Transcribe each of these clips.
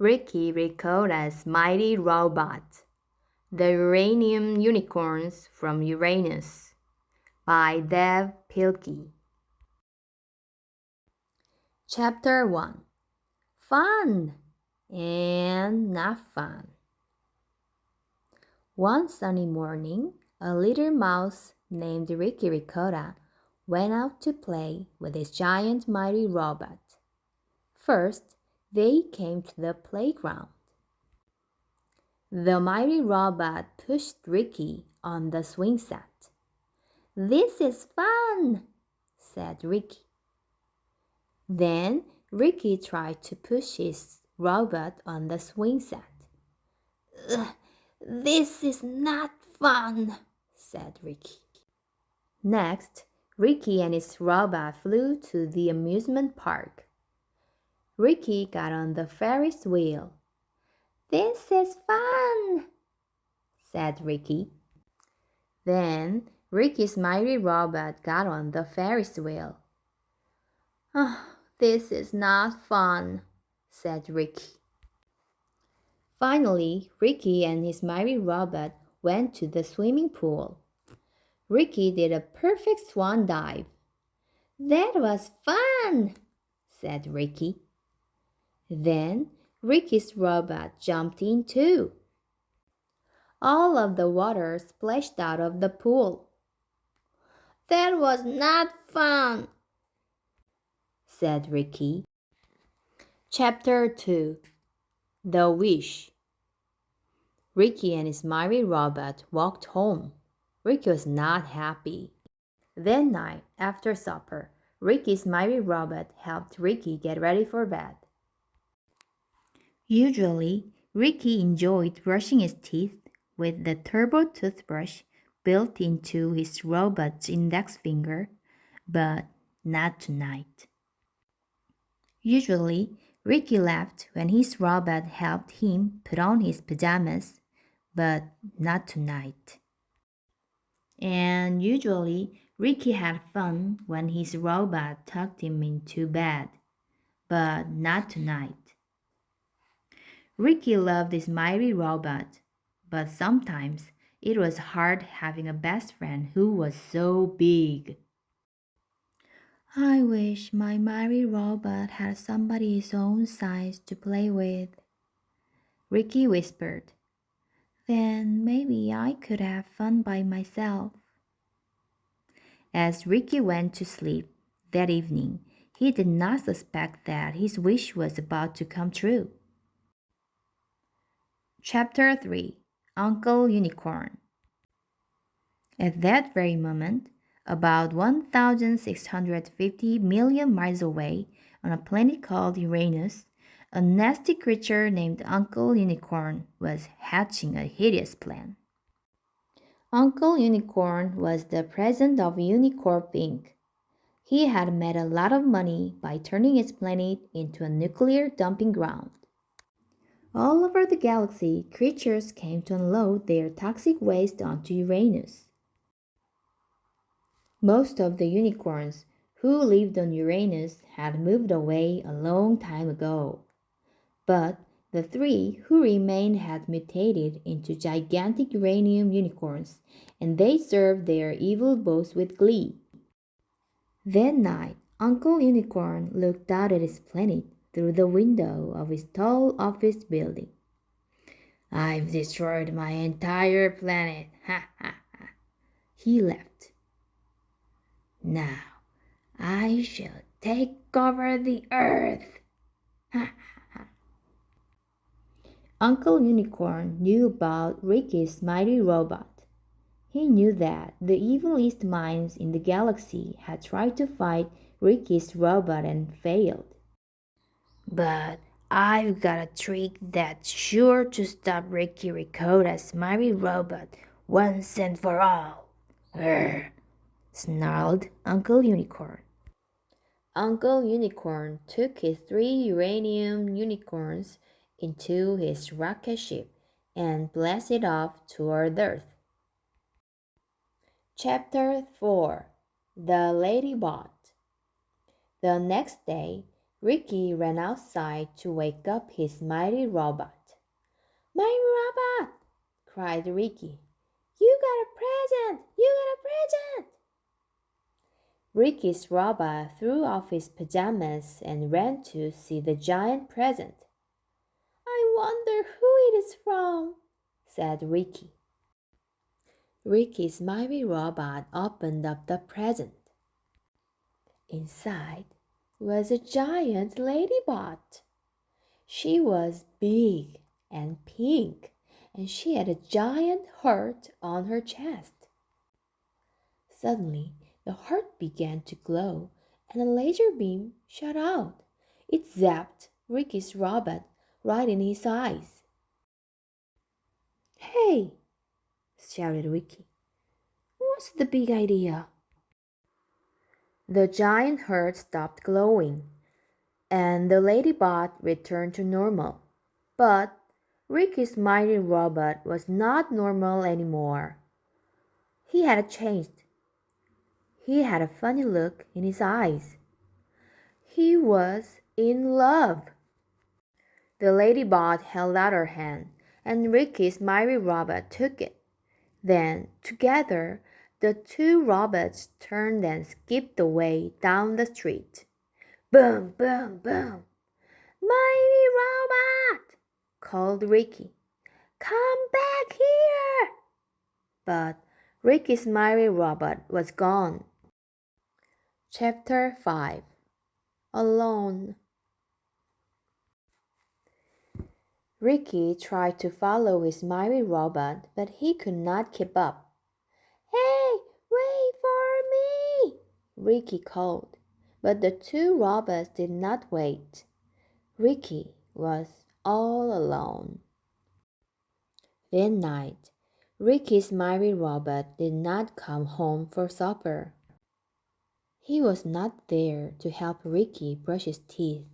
Ricky Ricotta's Mighty Robot, The Uranium Unicorns from Uranus by Dev Pilkey. Chapter 1. Fun and not fun. One sunny morning, a little mouse named Ricky Ricotta went out to play with his giant mighty robot. First, they came to the playground. The mighty robot pushed Ricky on the swing set. "This is fun," said Ricky. Then Ricky tried to push his robot on the swing set. "This is not fun," said Ricky. Next, Ricky and his robot flew to the amusement park. Ricky got on the Ferris wheel. "This is fun," said Ricky. Then Ricky's mighty robot got on the Ferris wheel. "Oh, this is not fun," said Ricky. Finally, Ricky and his mighty robot went to the swimming pool. Ricky did a perfect swan dive. "That was fun," said Ricky. Then Ricky's robot jumped in too. All of the water splashed out of the pool. "That was not fun," said Ricky. Chapter 2. The Wish. Ricky and his mighty robot walked home. Ricky was not happy. That night, after supper, Ricky's mighty robot helped Ricky get ready for bed. Usually, Ricky enjoyed brushing his teeth with the turbo toothbrush built into his robot's index finger, but not tonight. Usually, Ricky laughed when his robot helped him put on his pajamas, but not tonight. And usually, Ricky had fun when his robot tucked him into bed, but not tonight. Ricky loved his mighty robot, but sometimes it was hard having a best friend who was so big. "I wish my mighty robot had somebody his own size to play with," Ricky whispered. "Then maybe I could have fun by myself." As Ricky went to sleep that evening, he did not suspect that his wish was about to come true. Chapter 3. Uncle Unicorn. At that very moment, about 1,650 million miles away, on a planet called Uranus, a nasty creature named Uncle Unicorn was hatching a hideous plan. Uncle Unicorn was the president of Unicorp Inc. He had made a lot of money by turning his planet into a nuclear dumping ground. All over the galaxy, creatures came to unload their toxic waste onto Uranus. Most of the unicorns who lived on Uranus had moved away a long time ago. But the three who remained had mutated into gigantic uranium unicorns, and they served their evil boss with glee. That night, Uncle Unicorn looked out at his planet through the window of his tall office building. "I've destroyed my entire planet, ha ha ha," he laughed. "Now, I shall take over the earth, ha ha ha." Uncle Unicorn knew about Ricky's mighty robot. He knew that the evilest minds in the galaxy had tried to fight Ricky's robot and failed. "But I've got a trick that's sure to stop Ricky Ricotta's mighty robot once and for all," snarled Uncle Unicorn. Uncle Unicorn took his 3 uranium unicorns into his rocket ship and blasted off toward Earth. Chapter 4. The Ladybot. The next day, Ricky ran outside to wake up his mighty robot. "Mighty robot!" cried Ricky. "You got a present! You got a present!" Ricky's robot threw off his pajamas and ran to see the giant present. "I wonder who it is from," said Ricky. Ricky's mighty robot opened up the present. Inside was a giant ladybot. She was big and pink, and she had a giant heart on her chest. Suddenly, the heart began to glow, and a laser beam shot out. It zapped Ricky's robot right in his eyes. "Hey!" shouted Ricky. "What's the big idea?" The giant heart stopped glowing, and the ladybot returned to normal. But Ricky's mighty robot was not normal anymore. He had changed. He had a funny look in his eyes. He was in love. The ladybot held out her hand, and Ricky's mighty robot took it. Then, together, the two robots turned and skipped away down the street. Boom, boom, boom. "Mighty robot!" called Ricky. "Come back here!" But Ricky's mighty robot was gone. Chapter 5. Alone. Ricky tried to follow his mighty robot, but he could not keep up. "Hey, wait for me!" Ricky called, but the two robots did not wait. Ricky was all alone. That night, Ricky's mighty robot did not come home for supper. He was not there to help Ricky brush his teeth,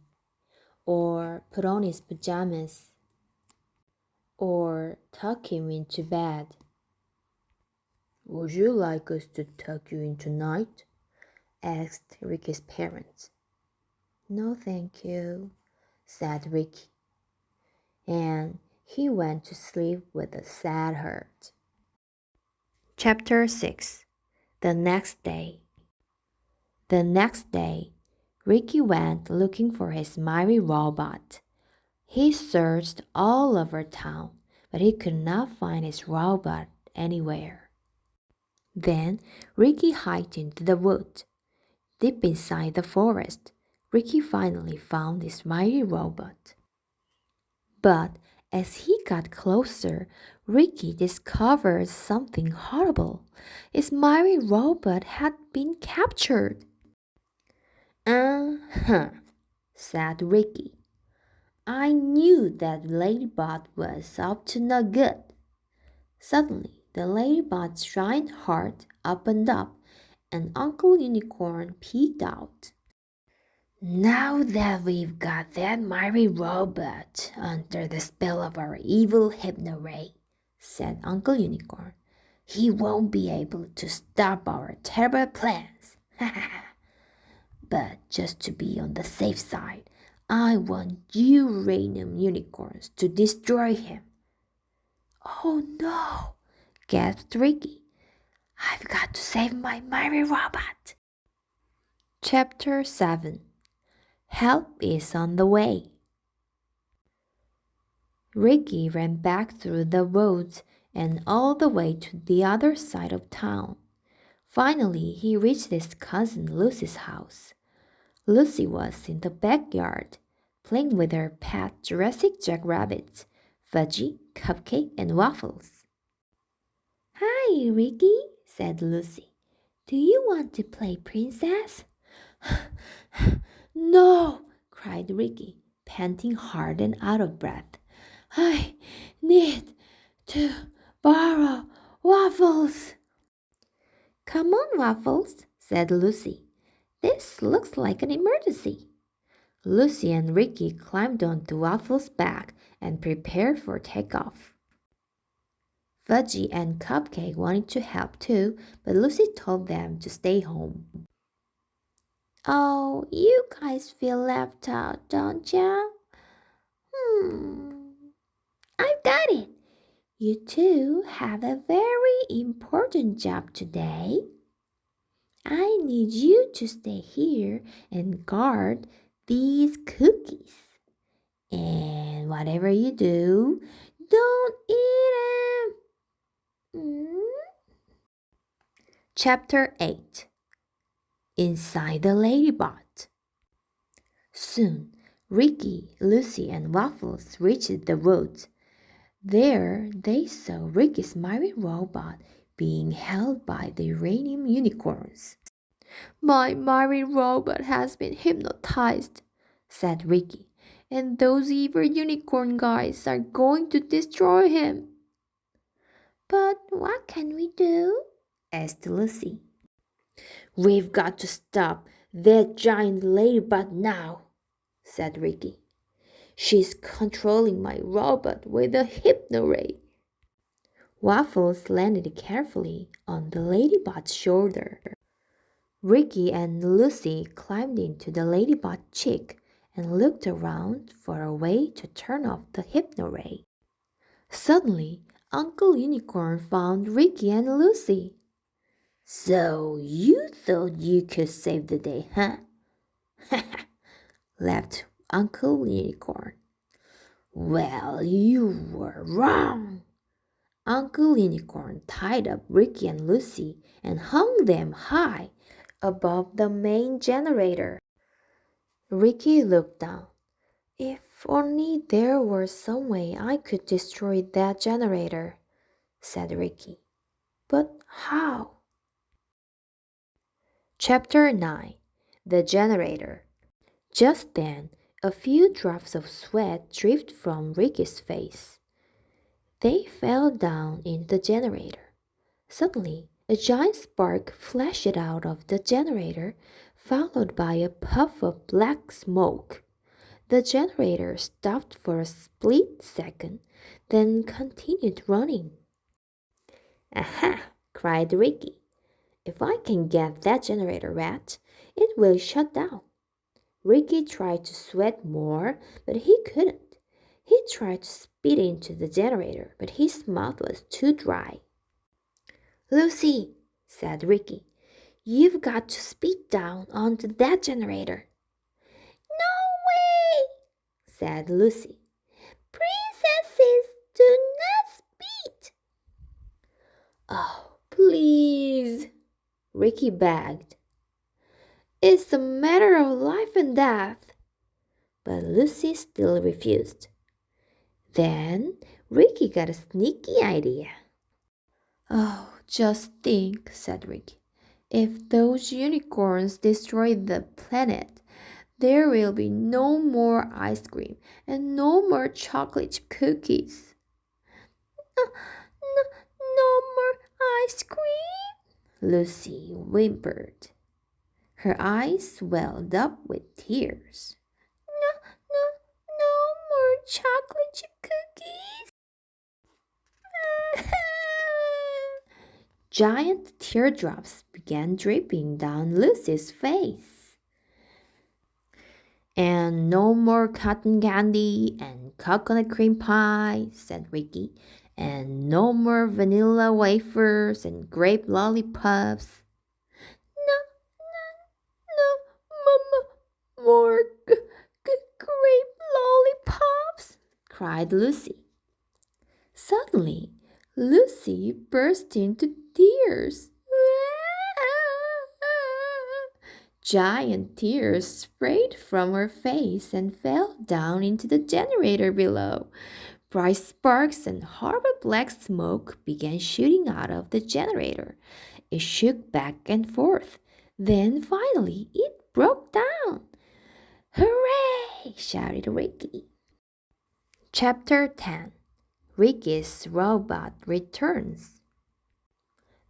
or put on his pajamas, or tuck him into bed. "Would you like us to tuck you in tonight?" asked Ricky's parents. "No, thank you," said Ricky. And he went to sleep with a sad heart. Chapter 6. The next day. The next day, Ricky went looking for his mighty robot. He searched all over town, but he could not find his robot anywhere. Then Ricky hiked into the woods. Deep inside the forest, Ricky finally found his mighty robot. But as he got closer, Ricky discovered something horrible. His mighty robot had been captured. "Uh-huh," said Ricky. "I knew that ladybot was up to no good." Suddenly, the ladybot's giant heart opened up, and Uncle Unicorn peeked out. "Now that we've got that mighty robot under the spell of our evil hypno ray," said Uncle Unicorn, "he won't be able to stop our terrible plans. But just to be on the safe side, I want you Uranium unicorns to destroy him." "Oh no," gasped Ricky. "I've got to save my mighty robot." Chapter 7. Help is on the way. Ricky ran back through the woods and all the way to the other side of town. Finally, he reached his cousin Lucy's house. Lucy was in the backyard, playing with her pet Jurassic jackrabbits, Fudgy, Cupcake, and Waffles. "Hi, Ricky," said Lucy. "Do you want to play princess?" "No," cried Ricky, panting hard and out of breath. "I need to borrow Waffles." "Come on, Waffles," said Lucy. "This looks like an emergency." Lucy and Ricky climbed onto Waffles' back and prepared for takeoff. Fudgy and Cupcake wanted to help too, but Lucy told them to stay home. Oh, you guys feel left out, don't ya? I've got it. You two have a very important job today. I need you to stay here and guard these cookies. And whatever you do, don't eat them. Chapter 8. Inside the Ladybot. Soon, Ricky, Lucy, and Waffles reached the woods. There they saw Ricky's mighty robot being held by the uranium unicorns. My mighty robot has been hypnotized, said Ricky, and those evil unicorn guys are going to destroy him. But what can we do? Asked Lucy. We've got to stop that giant ladybug now, said Ricky. She's controlling my robot with a hypno ray. Waffles landed carefully on the ladybot's shoulder. Ricky and Lucy climbed into the ladybot's cheek and looked around for a way to turn off the hypno ray. Suddenly, Uncle Unicorn found Ricky and Lucy. So you thought you could save the day, huh? laughed Uncle Unicorn. Well, you were wrong. Uncle Unicorn tied up Ricky and Lucy and hung them high above the main generator. Ricky looked down. If only there were some way I could destroy that generator, said Ricky. But how? Chapter 9. The Generator. Just then, a few drops of sweat dripped from Ricky's face. They fell down in the generator. Suddenly, a giant spark flashed out of the generator, followed by a puff of black smoke. The generator stopped for a split second, then continued running. Aha! cried Ricky. If I can get that generator wet, it will shut down. Ricky tried to sweat more, but he couldn't. He tried to spit into the generator, but his mouth was too dry. Lucy, said Ricky, you've got to spit down onto that generator. No way, said Lucy. Princesses do not spit. Oh, please, Ricky begged. It's a matter of life and death. But Lucy still refused. Then Ricky got a sneaky idea. Oh, just think, said Ricky. If those unicorns destroy the planet, there will be no more ice cream and no more chocolate cookies. No more ice cream? Lucy whimpered. Her eyes welled up with tears. No more chocolate cookies. Giant teardrops began dripping down Lucy's face. And no more cotton candy and coconut cream pie, said Ricky. And no more vanilla wafers and grape lollipops. No more grape lollipops, cried Lucy. Suddenly, Lucy burst into tears. Giant tears sprayed from her face and fell down into the generator below. Bright sparks and horrible black smoke began shooting out of the generator. It shook back and forth. Then finally it broke down. Hooray! Shouted Ricky. Chapter 10. Ricky's robot returns.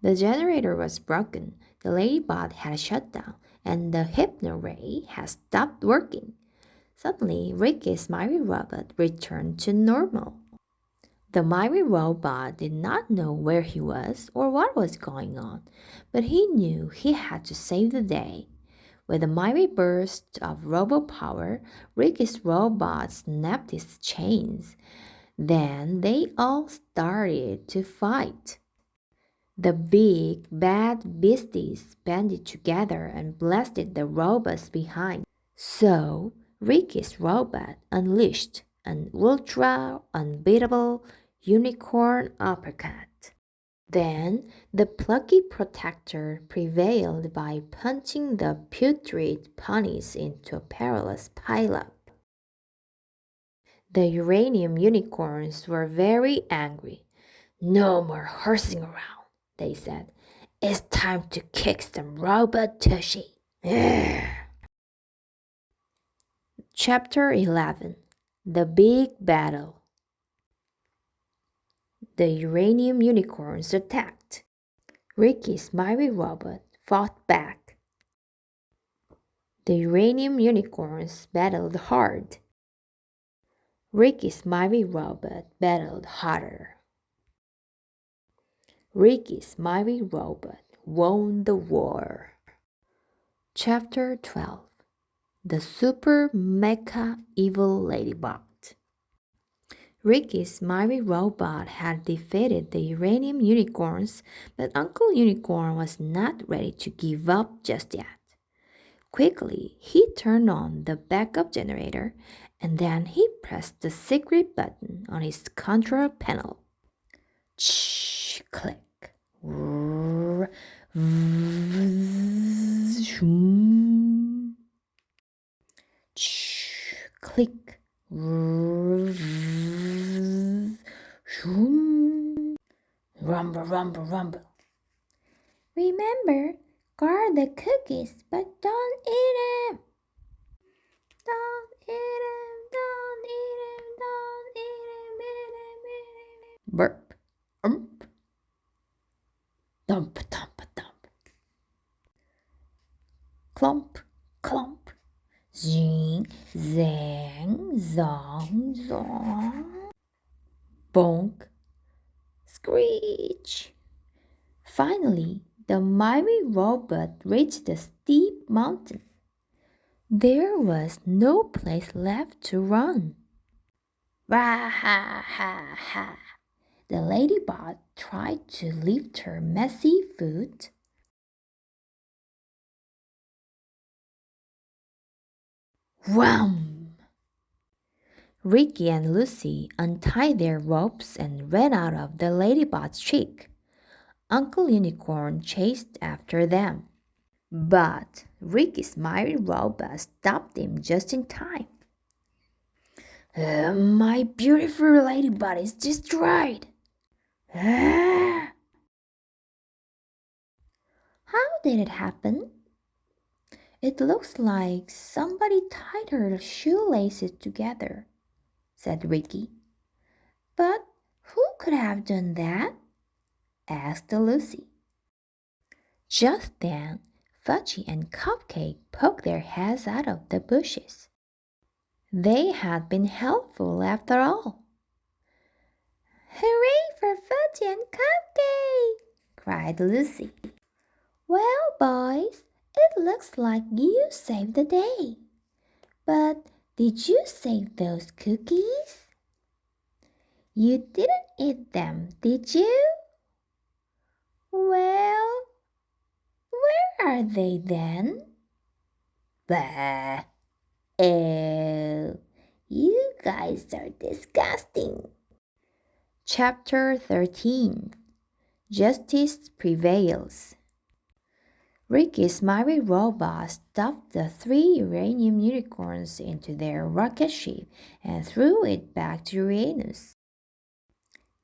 The generator was broken, the ladybot had shut down, and the hypno ray had stopped working. Suddenly, Ricky's mighty robot returned to normal. The mighty robot did not know where he was or what was going on, but he knew he had to save the day. With a mighty burst of robo-power, Ricky's robot snapped its chains. Then they all started to fight. The big, bad beasties banded together and blasted the robots behind. So, Ricky's robot unleashed an ultra unbeatable unicorn uppercut. Then the plucky protector prevailed by punching the putrid ponies into a perilous pileup. The uranium unicorns were very angry. "No more horsing around," they said. "It's time to kick some robot tushy." Chapter 11. The Big Battle. The uranium unicorns attacked. Ricky's mighty robot fought back. The uranium unicorns battled hard. Ricky's mighty robot battled harder. Ricky's mighty robot won the war. Chapter 12. The Super Mecha Evil Ladybot. Ricky's mighty robot had defeated the uranium unicorns, but Uncle Unicorn was not ready to give up just yet. Quickly, he turned on the backup generator, and then he pressed the secret button on his control panel. Shh, click. Shh, click. Rumble, rumble, rumble. Remember, guard the cookies, but don't eat them. Don't eat them, don't eat them, don't eat them, eat them, eat them. Burp, dump, dump, dump. Clump, clump. Zing, zang, zong, zong. Bonk, screech. Finally, the mighty robot reached the steep mountain. There was no place left to run. Rah ha ha ha. The ladybot tried to lift her messy foot. Wham! Ricky and Lucy untied their ropes and ran out of the ladybot's cheek. Uncle Unicorn chased after them. But Ricky's mighty robot stopped him just in time. My beautiful ladybot is destroyed. How did it happen? It looks like somebody tied her shoelaces together, said Ricky. But who could have done that? Asked Lucy. Just then, Fudgy and Cupcake poked their heads out of the bushes. They had been helpful after all. Hooray for Fudgy and Cupcake! Cried Lucy. Well, boys, it looks like you saved the day. But did you save those cookies? You didn't eat them, did you? Well, where are they then? Bah! Oh, you guys are disgusting. Chapter 13. Justice Prevails. Ricky's mighty robot stuffed the 3 uranium unicorns into their rocket ship and threw it back to Uranus.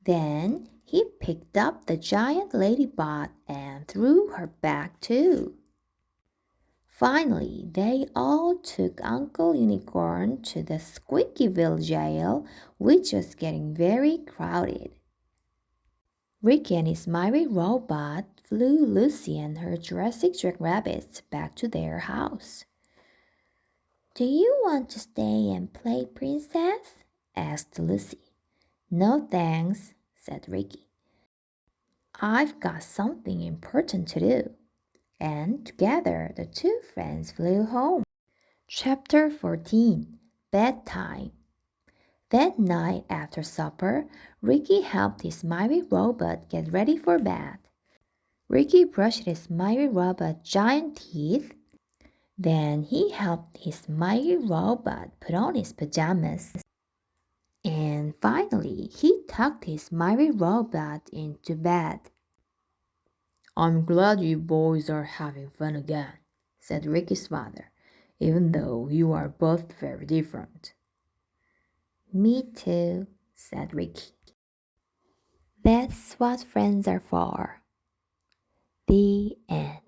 Then he picked up the giant ladybot and threw her back too. Finally, they all took Uncle Unicorn to the Squeakyville jail, which was getting very crowded. Ricky and his mighty robot flew Lucy and her Jurassic rabbits back to their house. Do you want to stay and play princess? Asked Lucy. No thanks, said Ricky. I've got something important to do, and together the two friends flew home. Chapter 14. Bedtime. That night after supper, Ricky helped his mighty robot get ready for bed. Ricky brushed his mighty robot giant teeth. Then he helped his mighty robot put on his pajamas. And finally, he tucked his mighty robot into bed. "I'm glad you boys are having fun again," said Ricky's father, "even though you are both very different." "Me too," said Ricky. That's what friends are for. The end.